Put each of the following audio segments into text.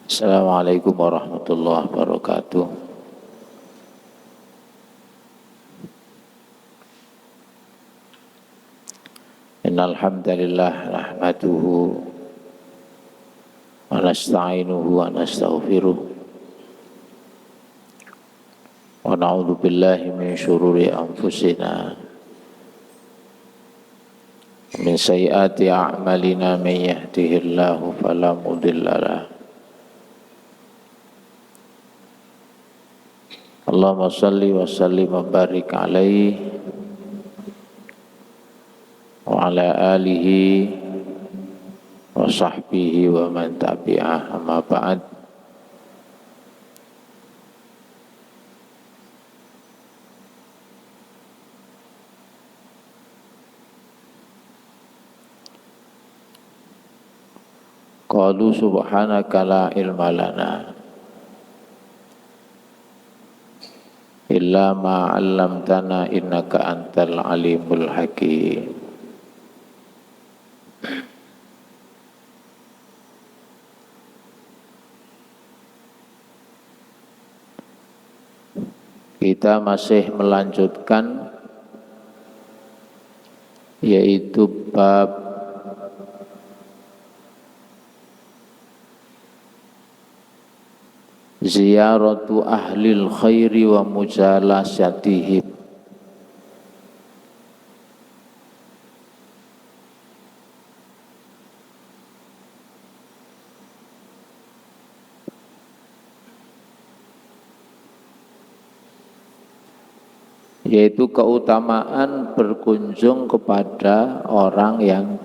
Assalamualaikum warahmatullahi wabarakatuh. Innal hamdalillah nahmaduhu wa nasta'inuhu wa nastaghfiruh wa na'udzu billahi min syururi anfusina min sayyiati a'malina man yahdihillahu fala mudilla lahu. Allahumma shalli wa sallim wa barik alaihi wa ala alihi wa sahbihi wa man tabi'ah, amma ba'd. Qalu subhanaka la ilma lana illa ma 'allamtana innaka antal alimul hakim. Kita masih melanjutkan yaitu bab ziyaratu ahlil khairi wa mujalasatihim. Yaitu keutamaan berkunjung kepada orang yang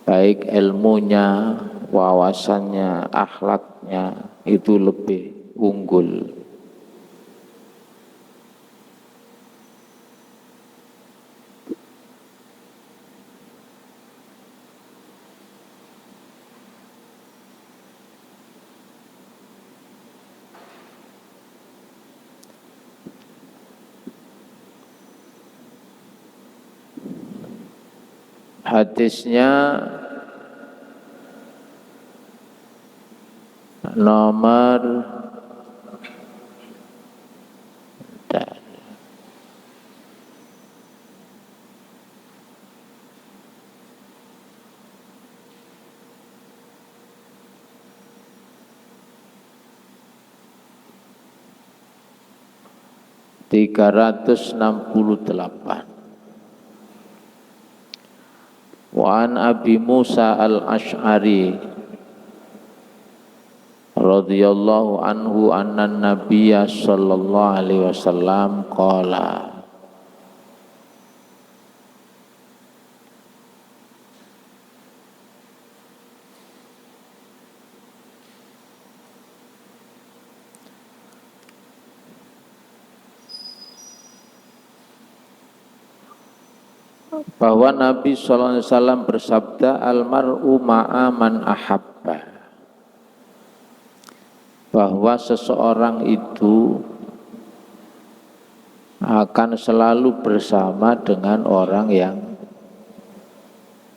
baik ilmunya, wawasannya, akhlaknya itu lebih unggul. Hadisnya nomor 368. Wa an Abi Musa al-Asy'ari radhiyallahu anhu anna nabiyya sallallahu alaihi wasallam qala bahwa Nabi sallallahu alaihi wasallam bersabda, almar'u ma'a man ahabba, bahwa seseorang itu akan selalu bersama dengan orang yang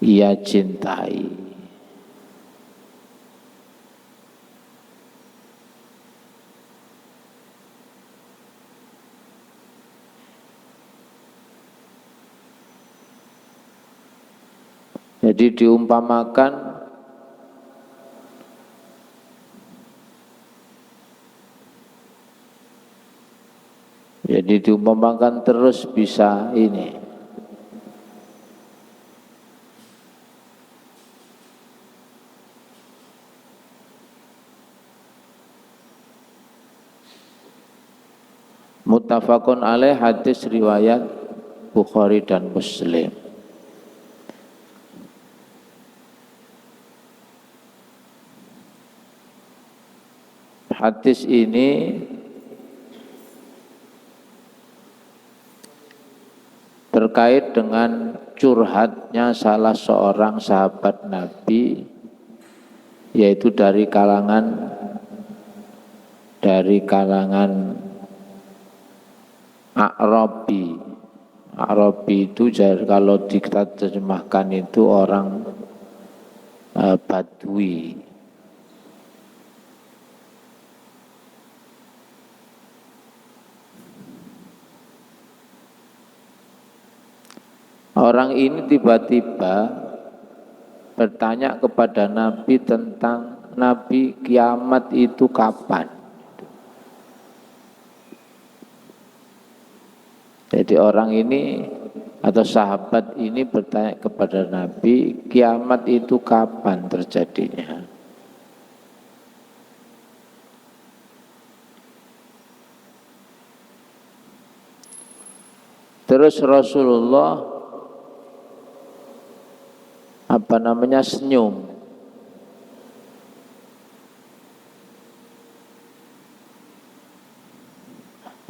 ia cintai. Jadi diumpamakan terus bisa ini. Muttafaqun alaih, hadis riwayat Bukhari dan Muslim. Hadis ini terkait dengan curhatnya salah seorang sahabat Nabi, yaitu dari kalangan A'rabi. A'rabi itu kalau kita terjemahkan itu orang Badui. Orang ini tiba-tiba bertanya kepada Nabi tentang Nabi kiamat itu kapan. Jadi orang ini atau sahabat ini bertanya kepada Nabi, kiamat itu kapan terjadinya? Terus Rasulullah senyum.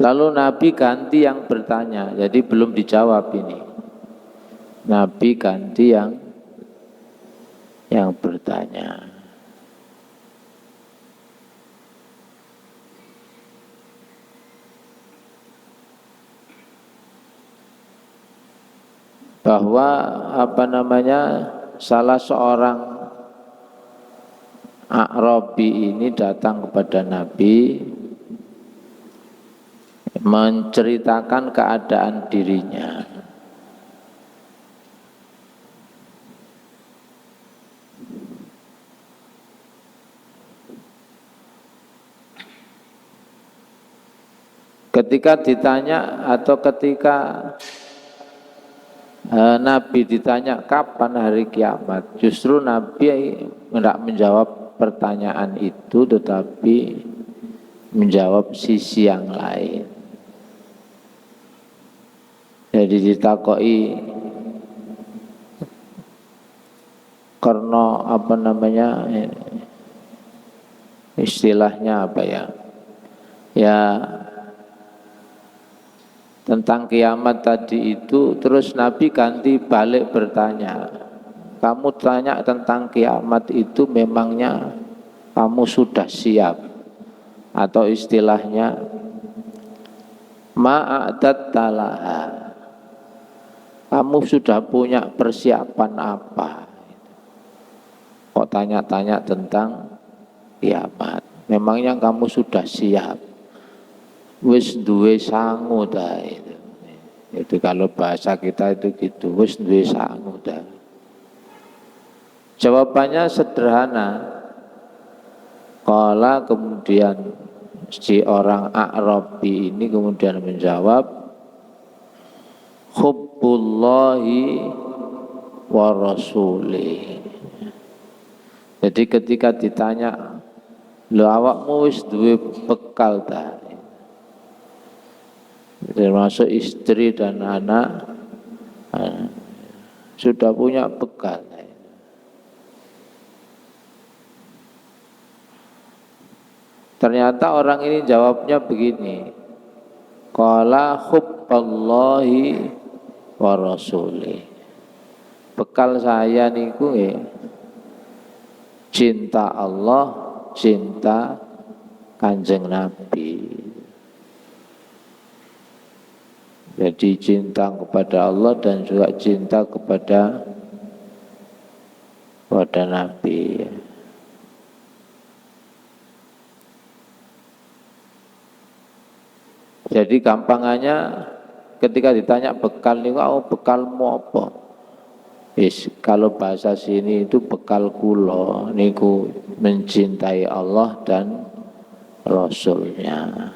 Lalu Nabi ganti yang bertanya, jadi belum dijawab ini. Nabi ganti yang bertanya. Bahwa salah seorang A'rabi ini datang kepada Nabi menceritakan keadaan dirinya. Ketika ditanya atau ketika Nabi ditanya kapan hari kiamat, justru Nabi tidak menjawab pertanyaan itu, tetapi menjawab sisi yang lain. Jadi ditakoi karena istilahnya apa ya? Ya tentang kiamat tadi itu, terus Nabi ganti balik bertanya, kamu tanya tentang kiamat itu memangnya kamu sudah siap? Atau istilahnya ma'adat talaha, kamu sudah punya persiapan apa? Kok tanya-tanya tentang kiamat, memangnya kamu sudah siap? Wis duwe sangu dah itu. Itu kalau bahasa kita itu gitu, wis duwe sangu dah. Jawabannya sederhana. Qala, kemudian si orang A'rabi ini kemudian menjawab, hubbullahi wa rasulih. Jadi ketika ditanya, lho awakmu wis duwe bekal dah? Termasuk istri dan anak sudah punya bekal. Ternyata orang ini jawabnya begini, qala hubballahi wa rasulih. Bekal saya niku cinta Allah, cinta Kanjeng Nabi. Jadi cinta kepada Allah dan juga cinta kepada Nabi. Jadi gampangannya ketika ditanya bekal niku, bekalmu apa? Kalau bahasa sini itu bekal kula niku mencintai Allah dan Rasulnya.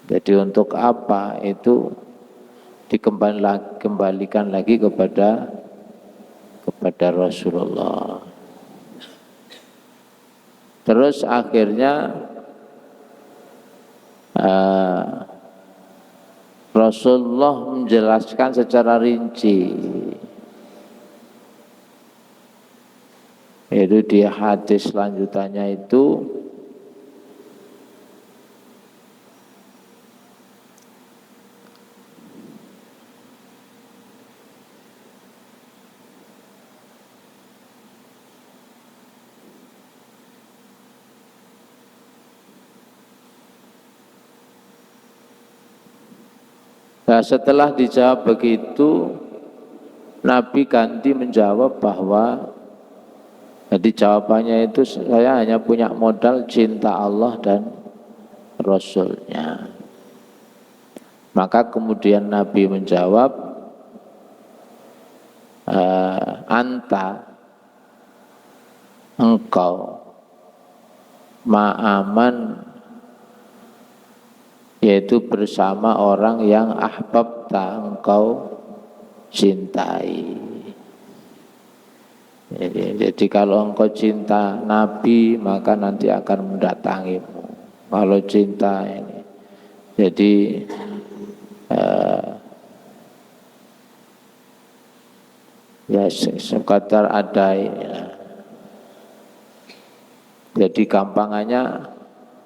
Jadi untuk apa itu dikembalikan lagi kepada Rasulullah. Terus akhirnya Rasulullah menjelaskan secara rinci, yaitu di hadis selanjutnya itu, nah, setelah dijawab begitu, Nabi ganti menjawab bahwa, jadi jawabannya itu, saya hanya punya modal cinta Allah dan Rasulnya. Maka kemudian Nabi menjawab, anta, engkau, ma'aman, yaitu bersama orang yang ahbabta, engkau cintai. Jadi kalau engkau cinta Nabi, maka nanti akan mendatangimu. Kalau cinta ini, jadi ya sekadar ada ya. Jadi gampangannya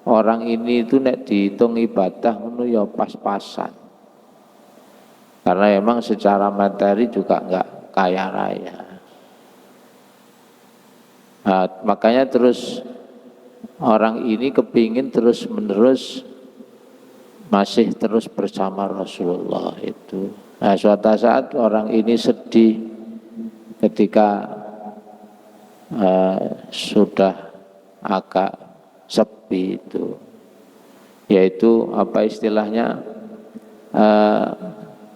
orang ini itu nek dihitung ibadah itu ya pas-pasan. Karena memang secara materi juga enggak kaya raya. Nah, makanya terus orang ini kepingin terus menerus masih terus bersama Rasulullah itu. Nah, suatu saat orang ini sedih ketika sudah agak sepi itu, yaitu apa istilahnya,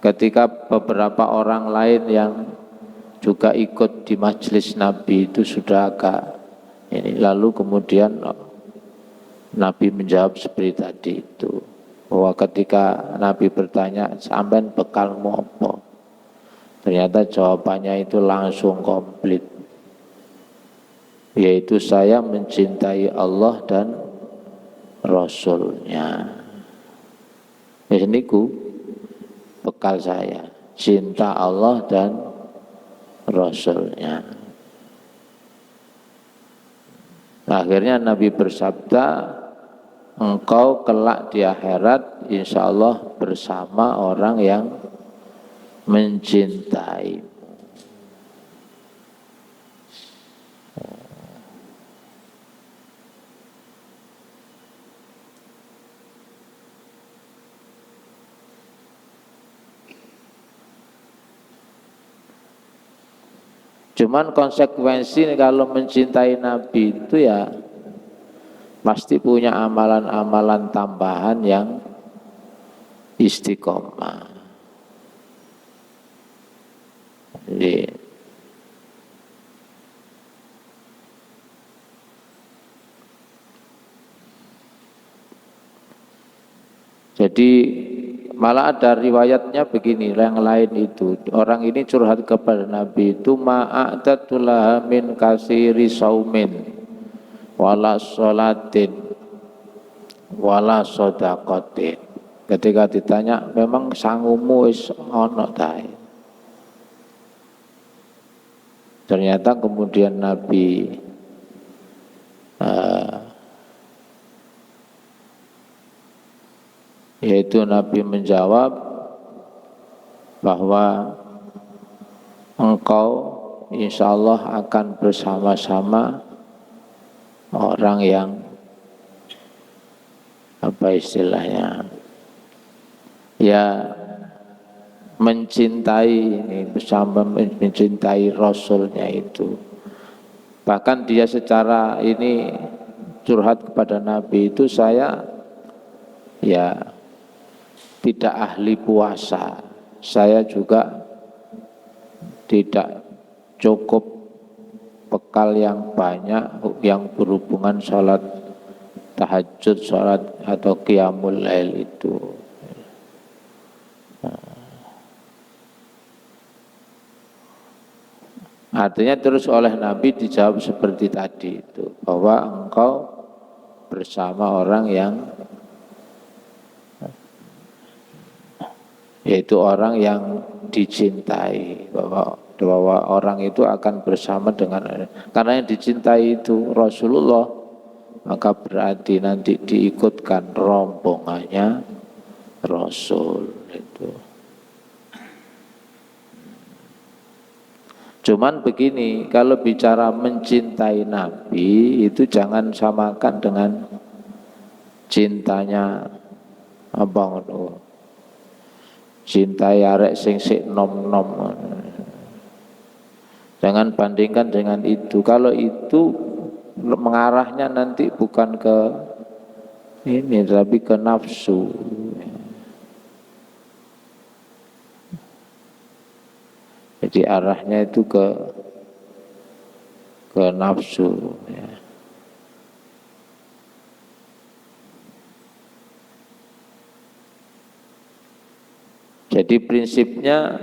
ketika beberapa orang lain yang juga ikut di majelis Nabi itu sudah agak ini, lalu kemudian Nabi menjawab seperti tadi itu, bahwa ketika Nabi bertanya, sampean bekalmu apa? Ternyata jawabannya itu langsung komplit, yaitu saya mencintai Allah dan Rasulnya. Ini bekal saya, cinta Allah dan Rasulnya. Akhirnya Nabi bersabda, engkau kelak di akhirat insya Allah bersama orang yang mencintai. Cuman konsekuensi kalau mencintai Nabi itu ya pasti punya amalan-amalan tambahan yang istiqomah. Jadi malah ada riwayatnya begini, yang lain itu orang ini curhat kepada Nabi itu, ma'adatullah min kasiri saumin wala sholatin wala sodakotin. Ketika ditanya, memang sangumu is ono tae. Ternyata kemudian Nabi yaitu Nabi menjawab bahwa engkau insya Allah akan bersama-sama orang yang apa istilahnya ya mencintai ini, bersama mencintai Rasulnya itu. Bahkan dia secara ini curhat kepada Nabi itu, saya ya tidak ahli puasa, saya juga tidak cukup bekal yang banyak yang berhubungan sholat tahajud, sholat atau qiyamul lail itu. Artinya terus oleh Nabi dijawab seperti tadi itu, bahwa engkau bersama orang yang yaitu orang yang dicintai, bahwa orang itu akan bersama dengan, karena yang dicintai itu Rasulullah, maka berarti nanti diikutkan rombongannya Rasul itu. Cuman begini, kalau bicara mencintai Nabi itu jangan samakan dengan cintanya abang itu. Cinta arek sing sik nom-nom. Jangan bandingkan dengan itu. Kalau itu mengarahnya nanti bukan ke ini, tapi ke nafsu. Jadi arahnya itu ke nafsu ya. Jadi prinsipnya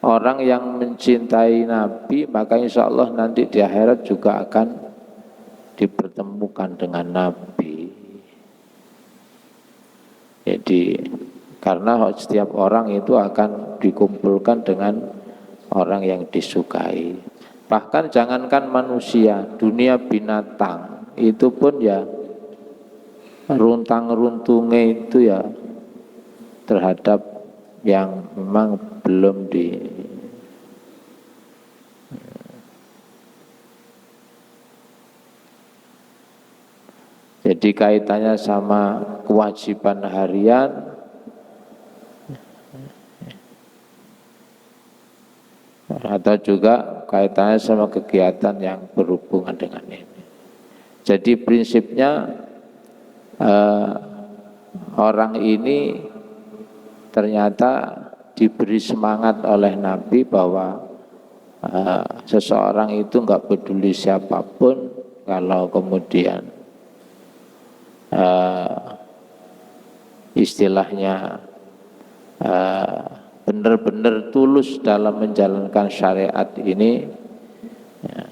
orang yang mencintai Nabi maka insya Allah nanti di akhirat juga akan dipertemukan dengan Nabi. Jadi karena setiap orang itu akan dikumpulkan dengan orang yang disukai. Bahkan jangankan manusia, dunia binatang itu pun ya runtang-runtungnya itu ya terhadap yang memang belum jadi kaitannya sama kewajiban harian atau juga kaitannya sama kegiatan yang berhubungan dengan ini. Jadi prinsipnya orang ini ternyata diberi semangat oleh Nabi bahwa seseorang itu enggak peduli siapapun kalau kemudian istilahnya benar-benar tulus dalam menjalankan syariat ini ya,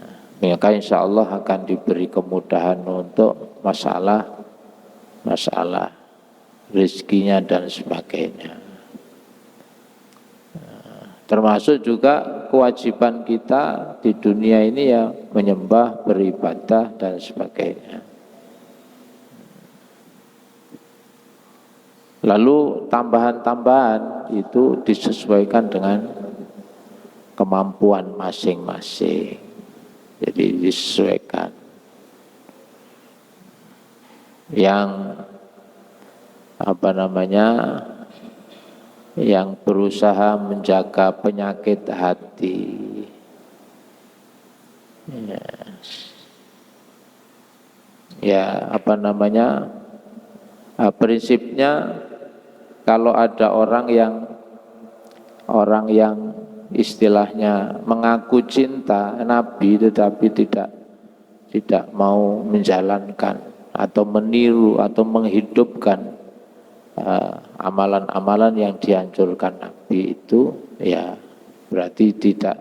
maka insya Allah akan diberi kemudahan untuk masalah rezekinya dan sebagainya. Termasuk juga kewajiban kita di dunia ini ya menyembah, beribadah dan sebagainya. Lalu tambahan-tambahan itu disesuaikan dengan kemampuan masing-masing. Jadi disesuaikan. Yang yang berusaha menjaga penyakit hati prinsipnya kalau ada orang yang istilahnya mengaku cinta Nabi tetapi tidak mau menjalankan atau meniru atau menghidupkan amalan-amalan yang dianjurkan Nabi itu ya berarti tidak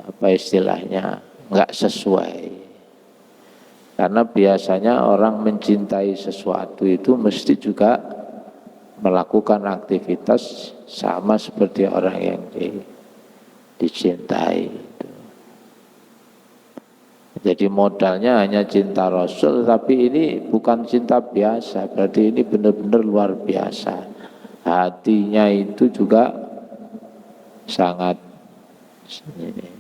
enggak sesuai. Karena biasanya orang mencintai sesuatu itu mesti juga melakukan aktivitas sama seperti orang yang dicintai. Jadi modalnya hanya cinta Rasul, tapi ini bukan cinta biasa, berarti ini benar-benar luar biasa. Hatinya itu juga sangat ini.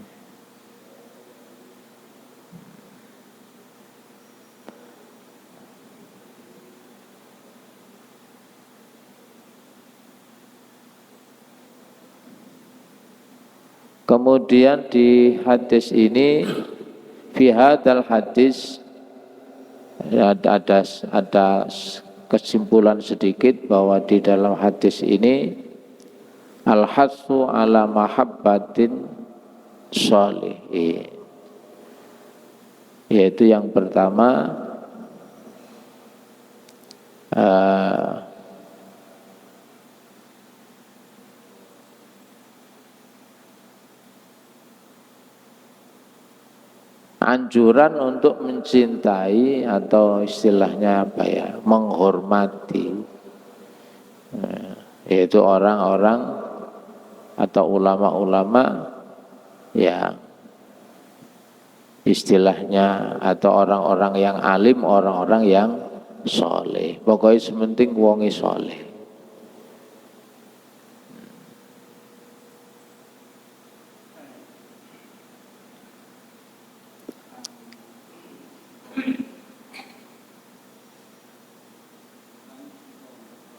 Kemudian di hadis ini fi hadzal hadis ada kesimpulan sedikit bahwa di dalam hadis ini al-hassu ala mahabbatin sholihin, yaitu yang pertama anjuran untuk mencintai atau istilahnya menghormati yaitu orang-orang atau ulama-ulama yang istilahnya atau orang-orang yang alim, orang-orang yang soleh. Pokoknya sementing wongi soleh.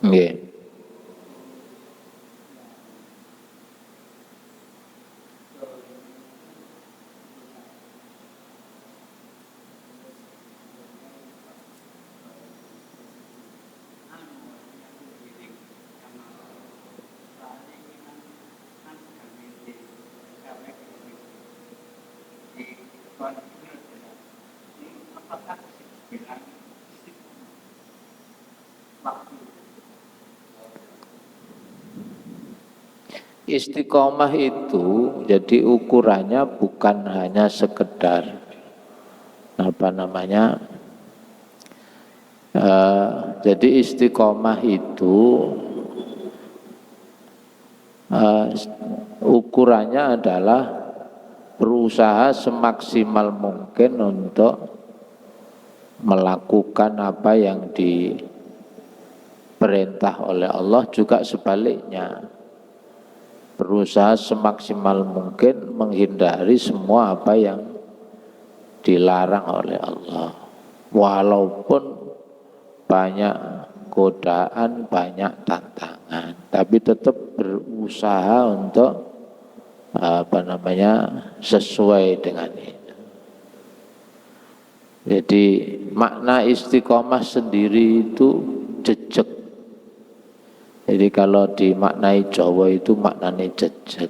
Nggih. Istiqomah itu jadi ukurannya bukan hanya sekedar apa namanya, jadi istiqomah itu ukurannya adalah berusaha semaksimal mungkin untuk melakukan apa yang diperintah oleh Allah, juga sebaliknya berusaha semaksimal mungkin menghindari semua apa yang dilarang oleh Allah, walaupun banyak godaan, banyak tantangan, tapi tetap berusaha untuk apa namanya sesuai dengan itu. Jadi makna istiqomah sendiri itu jejak. Jadi kalau dimaknai Jawa itu maknanya jejak.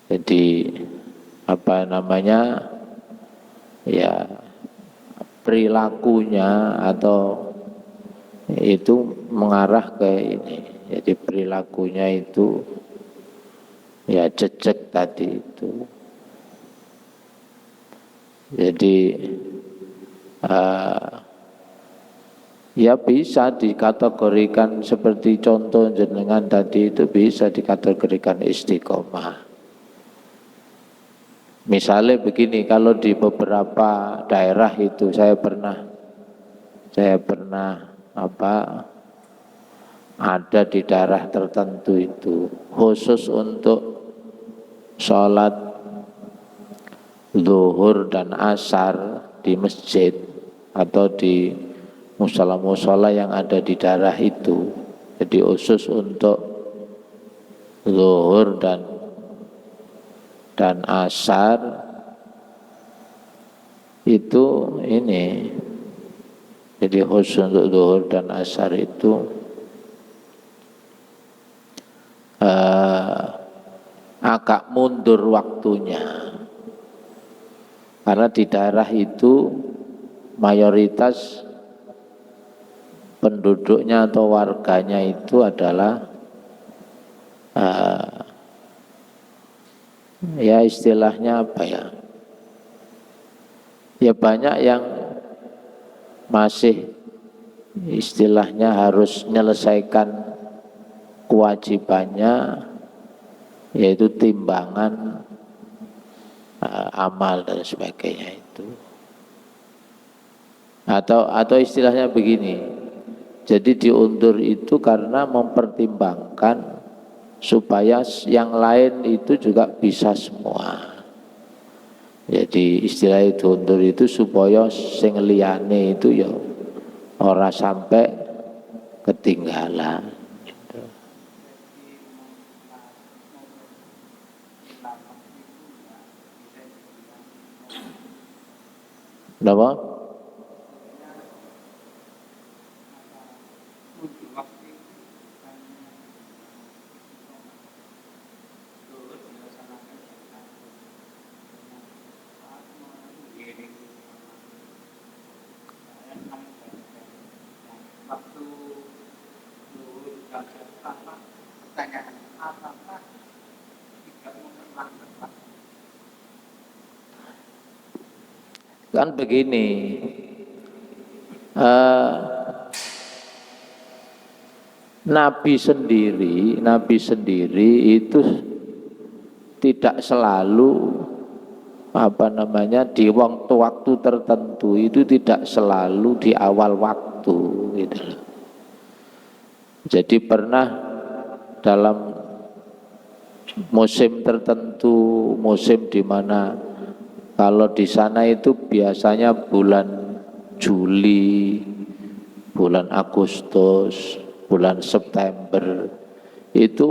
Jadi apa namanya, ya perilakunya atau itu mengarah ke ini. Jadi perilakunya itu ya jejak tadi itu. Jadi ya bisa dikategorikan seperti contoh jenengan tadi itu, bisa dikategorikan istiqomah. Misalnya begini, kalau di beberapa daerah itu saya pernah ada di daerah tertentu itu khusus untuk sholat zuhur dan asar di masjid atau di musola-musola yang ada di daerah itu. Jadi khusus untuk zuhur dan asar itu ini. Jadi khusus untuk zuhur dan asar itu agak mundur waktunya, karena di daerah itu mayoritas penduduknya atau warganya itu adalah ya istilahnya apa ya, ya banyak yang masih istilahnya harus menyelesaikan kewajibannya, yaitu timbangan amal dan sebagainya itu. Atau istilahnya begini, jadi diundur itu karena mempertimbangkan supaya yang lain itu juga bisa semua. Jadi istilah itu undur itu supaya sing liyane itu ya ora sampai ketinggalan. Gitu. Kenapa? Kan begini, Nabi sendiri itu tidak selalu di waktu tertentu itu tidak selalu di awal waktu gitu. Jadi pernah dalam musim tertentu, musim di mana kalau di sana itu biasanya bulan Juli, bulan Agustus, bulan September, itu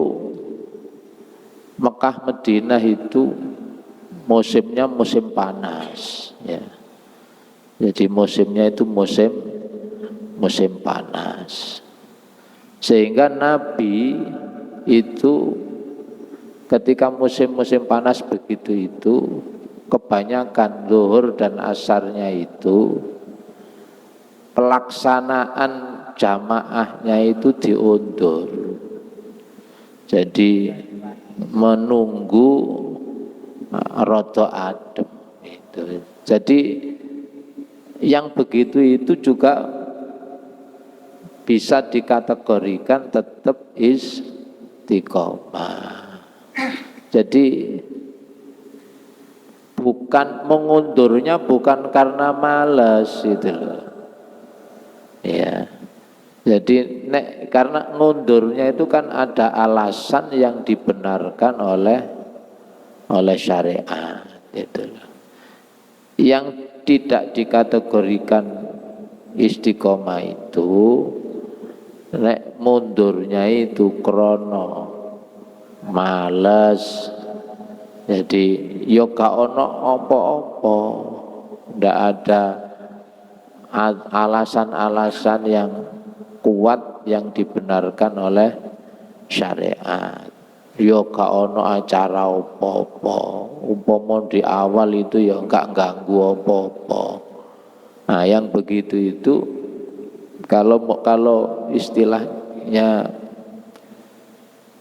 Mekah Madinah itu musimnya musim panas ya. Jadi musimnya itu musim panas. Sehingga Nabi itu ketika musim-musim panas begitu itu kebanyakan zuhur dan asarnya itu pelaksanaan jamaahnya itu diundur. Jadi menunggu rada adem itu. Jadi yang begitu itu juga bisa dikategorikan tetap istiqomah. Jadi bukan mengundurnya bukan karena malas itu loh. Ya. Jadi karena ngundurnya itu kan ada alasan yang dibenarkan oleh syariat itu loh. Yang tidak dikategorikan istiqomah itu mundurnya itu krono males. Jadi yo gak ono apa-apa, ndak ada alasan-alasan yang kuat yang dibenarkan oleh syariat. Yo gak ono acara apa-apa, umpama di awal itu ya gak ganggu apa-apa. Nah, yang begitu itu kalau istilahnya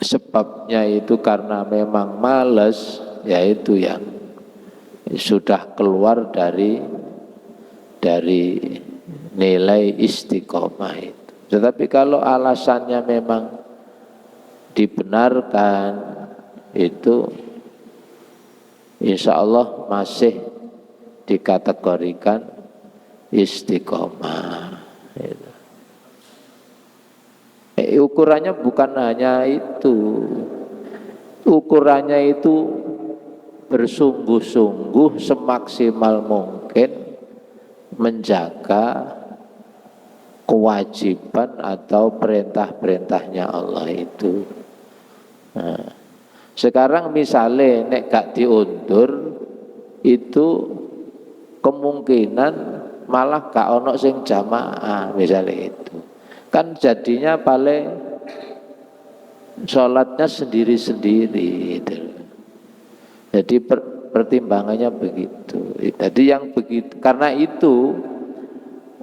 sebabnya itu karena memang malas, yaitu yang sudah keluar dari nilai istiqomah itu. Tetapi kalau alasannya memang dibenarkan, itu insya Allah masih dikategorikan istiqomah. Ukurannya bukan hanya itu, ukurannya itu bersungguh-sungguh semaksimal mungkin menjaga kewajiban atau perintah-perintahnya Allah itu. Nah, sekarang misalnya nek gak diundur itu kemungkinan malah gak ono sing jamaah misalnya itu. Kan jadinya paling sholatnya sendiri-sendiri gitu. Jadi pertimbangannya begitu. Jadi yang begitu, karena itu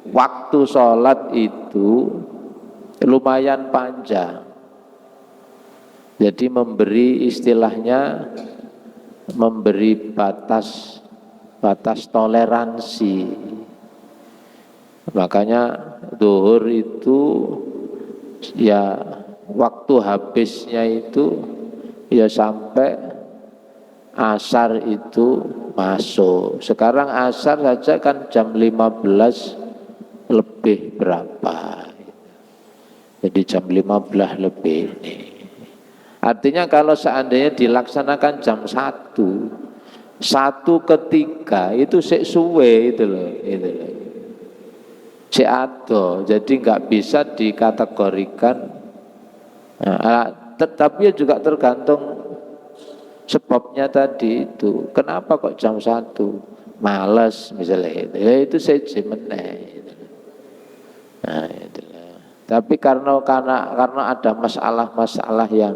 waktu sholat itu lumayan panjang. Jadi memberi istilahnya memberi batas toleransi. Makanya zuhur itu ya waktu habisnya itu ya sampai asar itu masuk. Sekarang asar saja kan jam 15 lebih berapa. Jadi jam 15 lebih ini. Artinya kalau seandainya dilaksanakan jam 1 ke 3 itu sik suwe itu loh. Cek ado, jadi nggak bisa dikategorikan. Nah, tetapi juga tergantung sebabnya tadi itu. Kenapa kok jam 1? Males misalnya itu. Ya itu saja meneh. Nah, itulah. Tapi karena ada masalah-masalah yang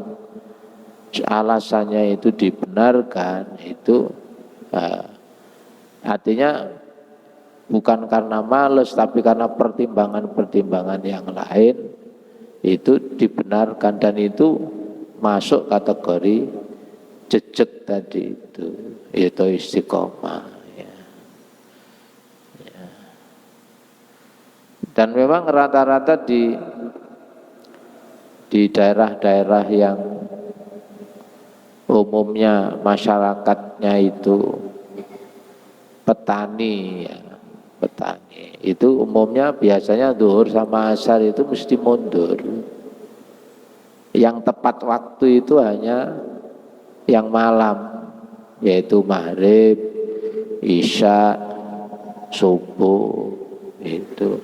alasannya itu dibenarkan, itu artinya bukan karena males, tapi karena pertimbangan-pertimbangan yang lain itu dibenarkan, dan itu masuk kategori jejak tadi itu istiqomah. Ya. Dan memang rata-rata di daerah-daerah yang umumnya masyarakatnya itu petani ya. Petani itu umumnya biasanya zuhur sama asar itu mesti mundur. Yang tepat waktu itu hanya yang malam, yaitu maghrib, isya, subuh itu.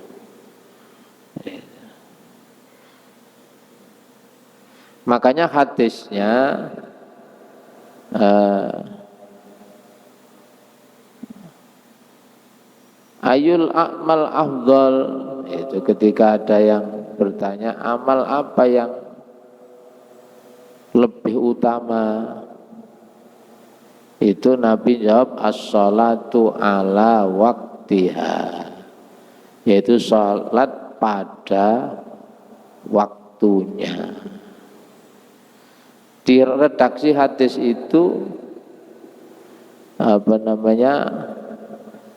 Makanya hadisnya ayul a'mal afdal, itu ketika ada yang bertanya amal apa yang lebih utama, Itu Nabi jawab as-sholatu ala waktiha, yaitu sholat pada waktunya. Di redaksi hadis itu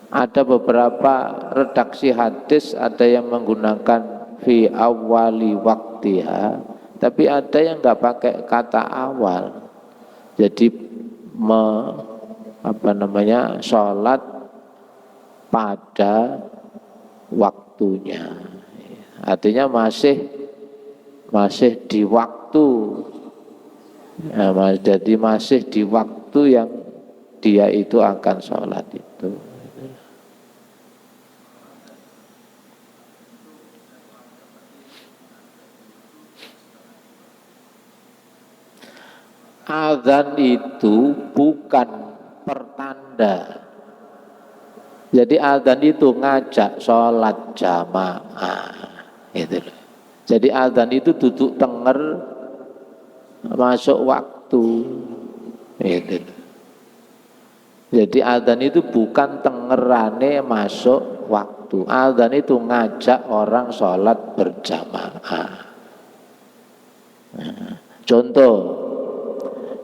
ada beberapa redaksi hadis, ada yang menggunakan fi awali waktiha, tapi ada yang nggak pakai kata awal. Jadi sholat pada waktunya, artinya masih di waktu, jadi masih di waktu yang dia itu akan sholat itu. Azan itu bukan pertanda. Jadi azan itu ngajak sholat jamaah, itu loh. Jadi azan itu duduk tenger masuk waktu, itu loh. Jadi azan itu bukan tengerane masuk waktu. Azan itu ngajak orang sholat berjamaah. Contoh,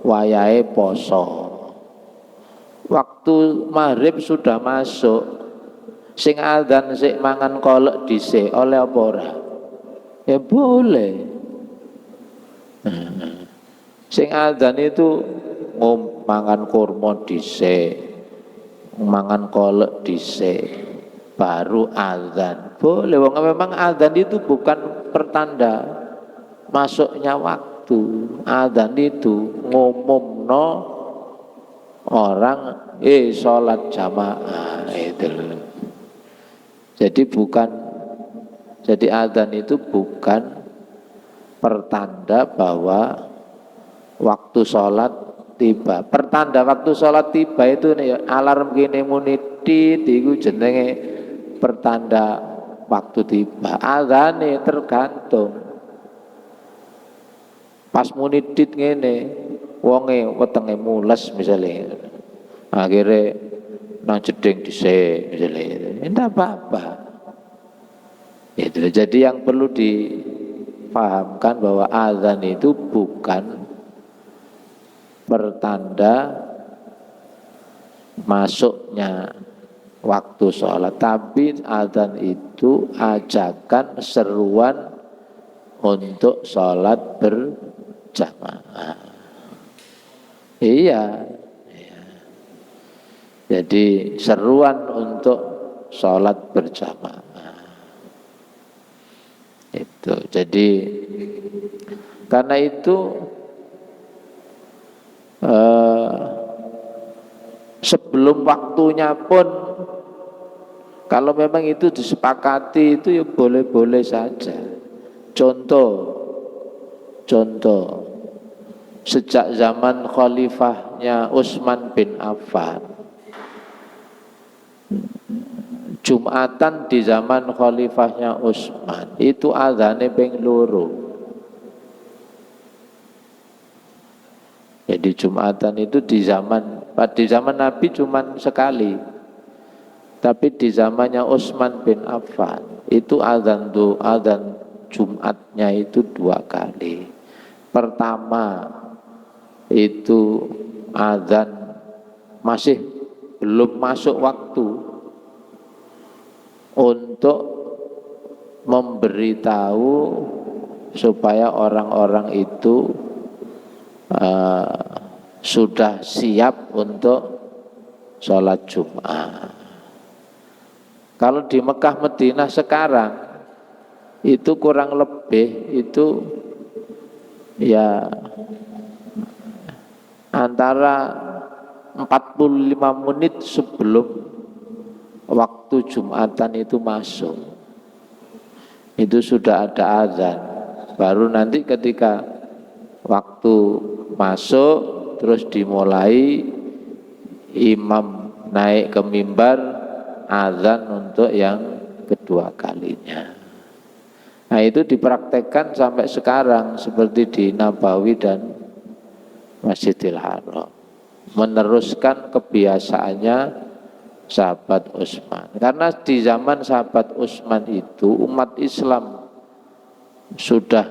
wayahe poso, waktu maghrib sudah masuk, sing adzan sik mangan kolak dhisik, oleh apa ora? Ya boleh. Sing adzan itu mangan kurma dhisik, mangan kolak dhisik, baru adzan. Boleh, wong memang adzan itu bukan pertanda masuknya waktu. Adzan itu ngumumno orang sholat jamaah, itu. Jadi adzan itu bukan pertanda bahwa waktu sholat tiba. Pertanda waktu sholat tiba itu nih, alarm gini muniti itu jenenge pertanda waktu tiba. Adzan tergantung. Pas munidit ngene, wonge wetenge mules misalnya, akhirnya nang jeding dhisik misalnya, enggak apa-apa. Itu jadi yang perlu dipahamkan bahwa azan itu bukan pertanda masuknya waktu sholat, tapi azan itu ajakan, seruan untuk sholat berjamaah. Iya. Jadi seruan untuk sholat berjamaah. Itu. Jadi karena itu sebelum waktunya pun, kalau memang itu disepakati, itu ya boleh-boleh saja. Contoh, sejak zaman khalifahnya Utsman bin Affan, Jumatan di zaman khalifahnya Utsman itu azane ping 2. Jadi Jumatan itu di zaman Nabi cuman sekali, tapi di zamannya Utsman bin Affan itu azan Jumatnya itu 2 kali. Pertama itu azan masih belum masuk waktu, untuk memberitahu supaya orang-orang itu sudah siap untuk sholat Jumat. Kalau di Mekah Madinah sekarang itu kurang lebih itu ya antara 45 menit sebelum waktu Jumatan itu masuk, itu sudah ada azan. Baru nanti ketika waktu masuk terus dimulai, imam naik ke mimbar, azan untuk yang kedua kalinya. Nah itu dipraktekkan sampai sekarang seperti di Nabawi dan Masjidil Haram. meneruskan kebiasaannya sahabat Utsman. Karena di zaman sahabat Utsman itu umat Islam sudah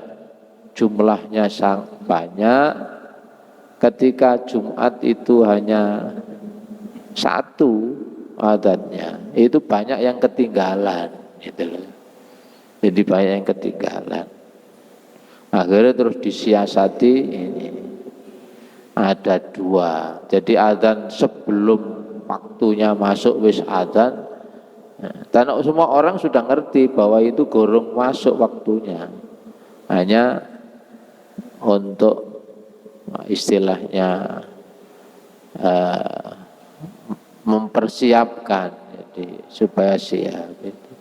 jumlahnya sangat banyak, ketika Jumat itu hanya satu adatnya, itu banyak yang ketinggalan gitu loh. Jadi banyak yang ketinggalan. Akhirnya terus disiasati ini. Ada dua. Jadi adzan sebelum waktunya masuk wis adzan. Dan semua orang sudah ngerti bahwa itu gorong masuk waktunya. Hanya untuk istilahnya mempersiapkan, jadi supaya siap. Gitu.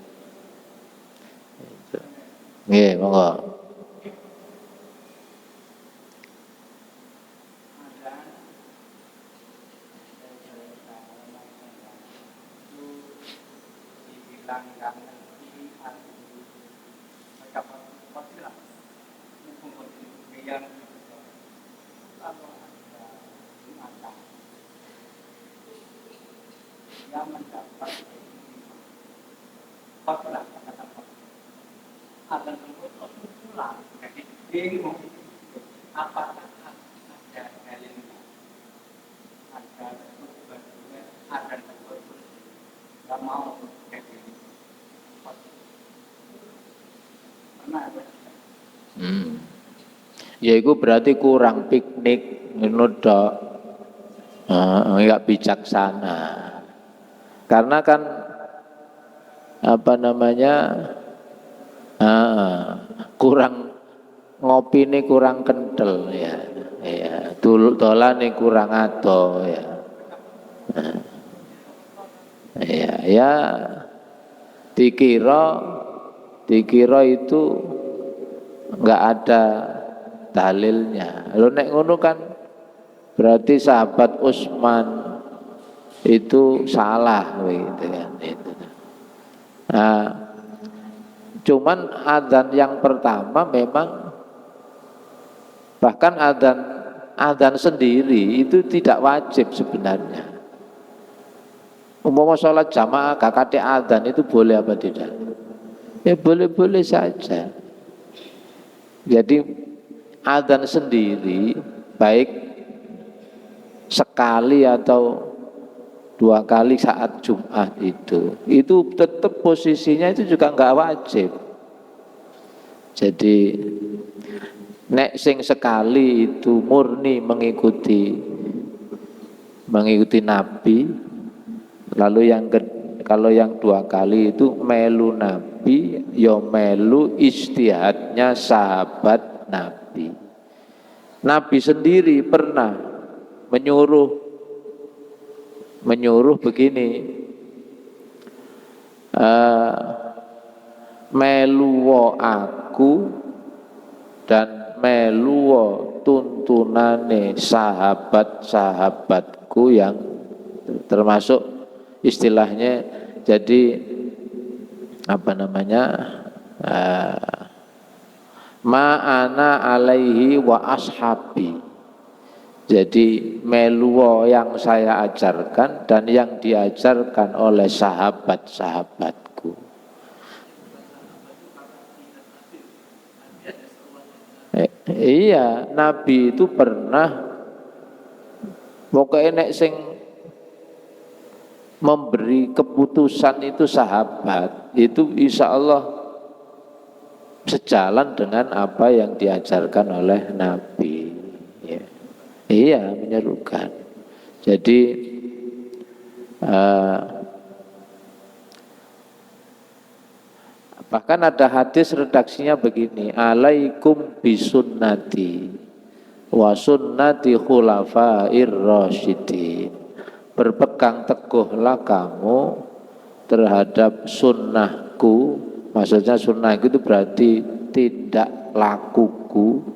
Nggih, monggo. Yang mendapat khotbah akan tersebut pulang jadi bingung apakah ada dalilnya, ada khotbah juga, ada khotbah nggak mau jadi pernah ada. Ya itu berarti kurang piknik, nudok, nggak bijaksana. Karena kan apa namanya kurang ngopi ini kurang kental ya, ya dolan ini kurang ado ya, ya dikira itu nggak ada dalilnya. Lo nek ngono kan berarti sahabat Utsman itu salah gitu kan itu. Nah, cuman adzan yang pertama memang bahkan adzan sendiri itu tidak wajib sebenarnya. Umpama sholat jamaah kakate adzan itu boleh apa tidak? Ya boleh-boleh saja. Jadi adzan sendiri baik sekali atau 2 kali saat Jumat itu tetap posisinya itu juga enggak wajib. Jadi nek sing sekali itu murni mengikuti Nabi, lalu kalau yang 2 kali itu melu Nabi, ya melu ijtihadnya sahabat Nabi. Nabi sendiri pernah menyuruh begini, meluwo aku dan meluwo tuntunane sahabat-sahabatku yang termasuk istilahnya jadi apa namanya ma'ana alaihi wa ashabi. Jadi meluwo yang saya ajarkan dan yang diajarkan oleh sahabat-sahabatku. Iya, Nabi itu pernah pokoknya nek sing memberi keputusan itu sahabat, itu insya Allah sejalan dengan apa yang diajarkan oleh Nabi. Ya. Iya, menyerukan. Jadi bahkan ada hadis redaksinya begini, alaikum bisunnati wa sunnati khulafair rasyidin. Berpegang teguhlah kamu terhadap sunnahku. Maksudnya sunnahku itu berarti tidak lakuku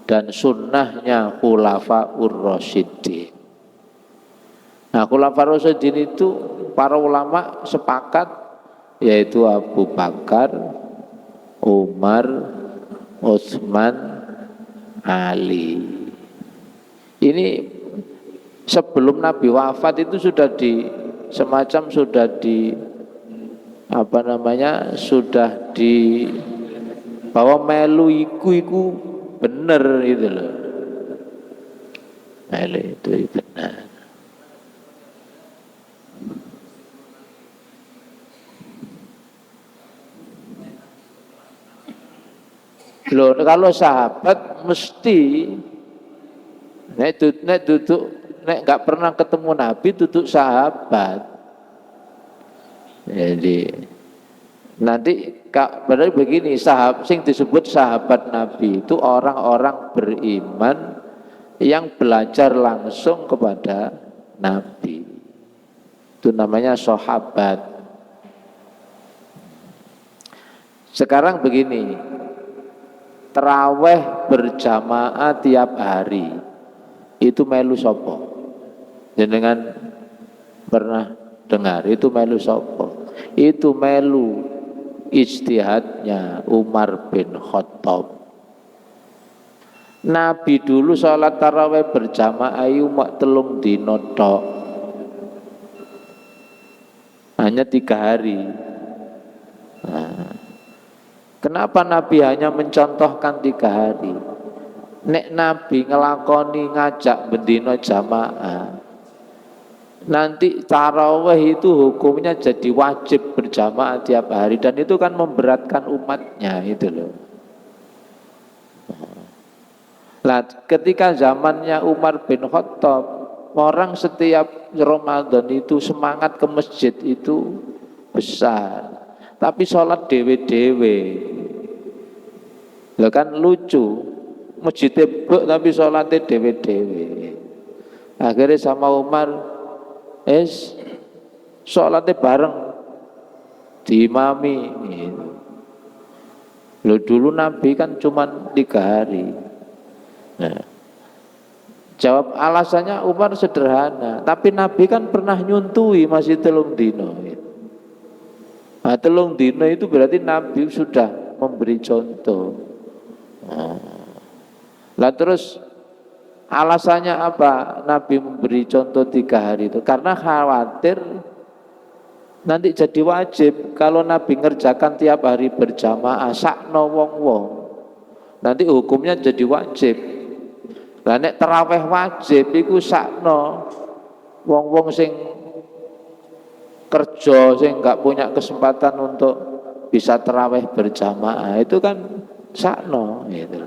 dan sunnahnya khulafaur rasyidin. Nah, khulafaur rasyidin itu para ulama sepakat yaitu Abu Bakar, Umar, Utsman, Ali. Ini sebelum Nabi wafat itu sudah semacam sudah sudah di bahwa melu iku bener itu loh. Melu itu benar. Loh, kalau sahabat mesti nek nggak pernah ketemu Nabi duduk sahabat. Jadi nanti berarti begini, sing disebut sahabat Nabi itu orang-orang beriman yang belajar langsung kepada Nabi. Itu namanya sahabat. Sekarang begini, terawih berjamaah tiap hari itu melu sopo? Jenengan pernah dengar itu melu sopo? Itu melu ijtihadnya Umar bin Khattab. Nabi dulu sholat tarawih berjamaah mak 3 dina tok, hanya 3 hari. Kenapa Nabi hanya mencontohkan 3 hari? Nek Nabi ngelakoni ngajak bendino jamaah, nanti tarawih itu hukumnya jadi wajib berjamaah tiap hari, dan itu kan memberatkan umatnya itu loh. Nah, ketika zamannya Umar bin Khattab, orang setiap Ramadan itu semangat ke masjid itu besar, tapi sholat dewe-dewe. Lah kan lucu, masjid tebuk tapi sholatnya dewe-dewe. Akhirnya sama Umar, sholatnya bareng diimami. Loh, dulu Nabi kan cuma 3 hari. Nah, jawab alasannya Umar sederhana, tapi Nabi kan pernah nyuntui masih 3 dino. Nah, 3 dino itu berarti Nabi sudah memberi contoh. Lah terus alasannya apa Nabi memberi contoh 3 hari itu? Karena khawatir nanti jadi wajib. Kalau Nabi ngerjakan tiap hari berjamaah sakno wong-wong, nanti hukumnya jadi wajib. Lah nek tarawih wajib iku sakno wong-wong sing kerja, sing enggak punya kesempatan untuk bisa tarawih berjamaah, itu kan sakno gitu.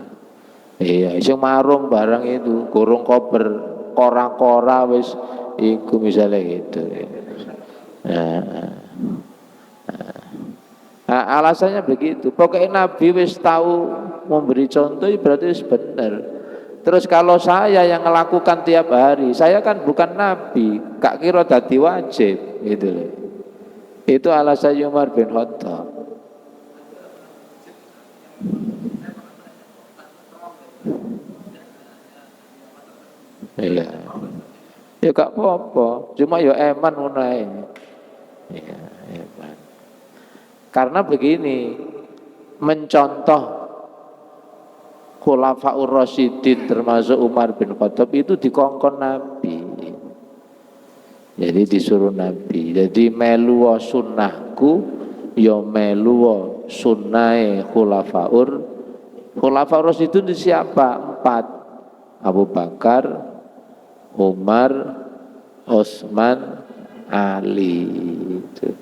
Iya, sing marung barang itu, kurung kober, kora-kora wis iku misalnya gitu. Nah, alasannya begitu. Pokoknya Nabi wis tahu memberi contoh berarti wis bener. Terus kalau saya yang melakukan tiap hari, saya kan bukan Nabi, gak kira dadi wajib gitu loh. Itu alasan Umar bin Khattab. Iya. Ya gak apa-apa, cuma ya eman mulai. Iya, eman. Karena begini, mencontoh Khulafaur Rasyidin termasuk Umar bin Khattab itu dikongkon Nabi. Jadi disuruh Nabi. Jadi melu sunnahku, ya melu sunnahe Khulafaur Rasyidin itu siapa? 4. Abu Bakar, Umar, Utsman, Ali. Itu.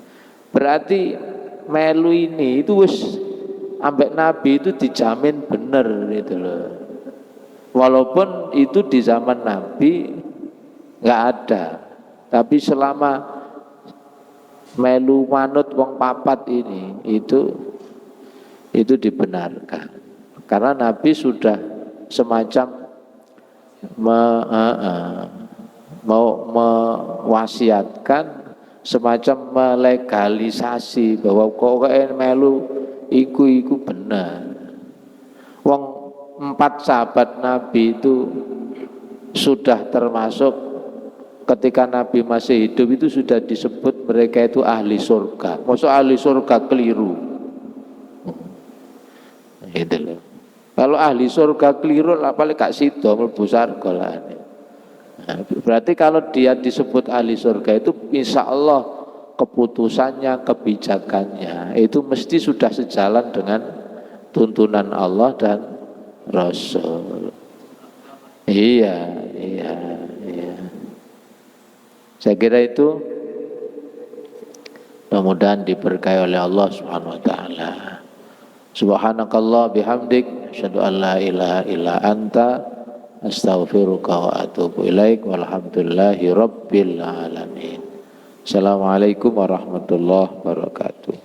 Berarti melu ini itu wis ambek Nabi itu dijamin bener gitu loh. Walaupun itu di zaman Nabi nggak ada, tapi selama melu manut wong papat ini itu dibenarkan. Karena Nabi sudah semacam mau mewasiatkan, semacam melegalisasi bahwa kok melu iku benar. Wong 4 sahabat Nabi itu sudah termasuk ketika Nabi masih hidup itu sudah disebut mereka itu ahli surga. Maksud ahli surga keliru. Gitu loh. Kalau ahli surga keliru lah paling gak sida mlebu surga lah. Nah, berarti kalau dia disebut ahli surga itu insya Allah keputusannya, kebijakannya itu mesti sudah sejalan dengan tuntunan Allah dan Rasul. Iya, iya, iya. Saya kira itu mudah-mudahan diberkahi oleh Allah Subhanahu wa taala. Subhanakallah bihamdik asyhadu an la ilaha illa anta astaghfiruka wa atubu ilaik walhamdulillahi rabbil alamin. Assalamualaikum warahmatullahi wabarakatuh.